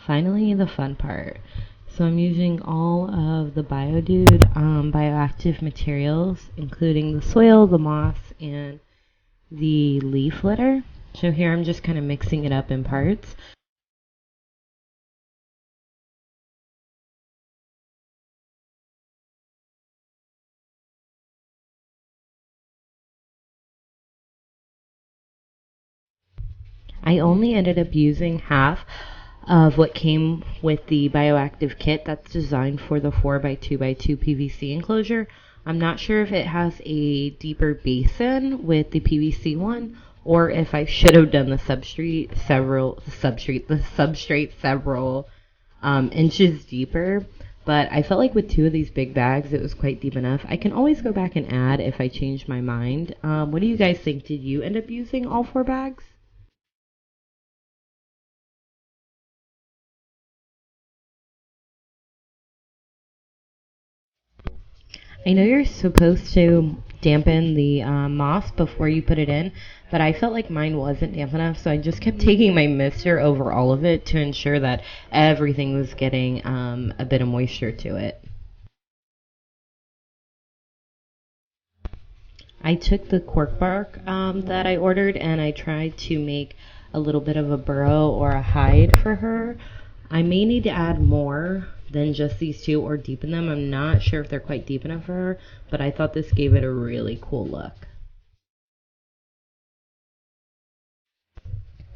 Finally, the fun part. So I'm using all of the bioactive materials, including the soil, the moss, and the leaf litter. So here I'm just kind of mixing it up in parts. I only ended up using half of what came with the Bioactive kit that's designed for the 4x2x2 PVC enclosure. I'm not sure if it has a deeper basin with the PVC one or if I should have done the substrate several inches deeper. But I felt like with two of these big bags, it was quite deep enough. I can always go back and add if I change my mind. What do you guys think? Did you end up using all 4 bags? I know you're supposed to dampen the moss before you put it in, but I felt like mine wasn't damp enough, so I just kept taking my mister over all of it to ensure that everything was getting a bit of moisture to it. I took the cork bark that I ordered and I tried to make a little bit of a burrow or a hide for her. I may need to add more than just these two or deepen them. I'm not sure if they're quite deep enough for her, but I thought this gave it a really cool look.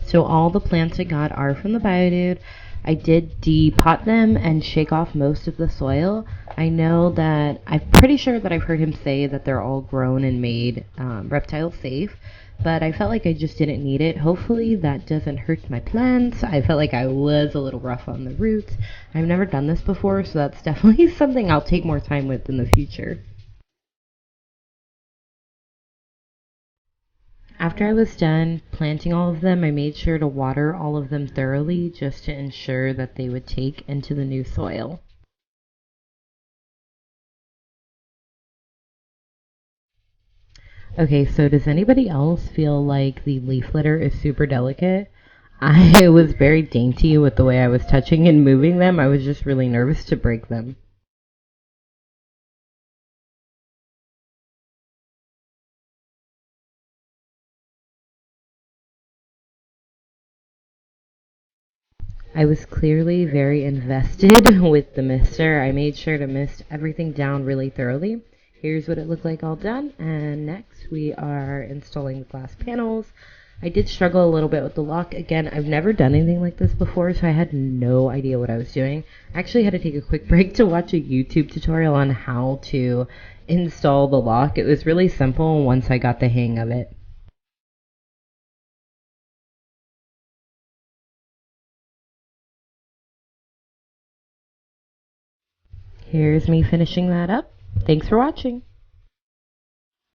So all the plants I got are from the Biodude. I did depot them and shake off most of the soil. I know that I'm pretty sure that I've heard him say that they're all grown and made reptile safe, but I felt like I just didn't need it. Hopefully that doesn't hurt my plants. I felt like I was a little rough on the roots. I've never done this before, so that's definitely something I'll take more time with in the future. After I was done planting all of them, I made sure to water all of them thoroughly just to ensure that they would take into the new soil. Okay, so does anybody else feel like the leaf litter is super delicate? I was very dainty with the way I was touching and moving them. I was just really nervous to break them. I was clearly very invested with the mister. I made sure to mist everything down really thoroughly. Here's what it looked like all done. And next we are installing the glass panels. I did struggle a little bit with the lock. Again, I've never done anything like this before, so I had no idea what I was doing. I actually had to take a quick break to watch a YouTube tutorial on how to install the lock. It was really simple once I got the hang of it. Here's me finishing that up. Thanks for watching.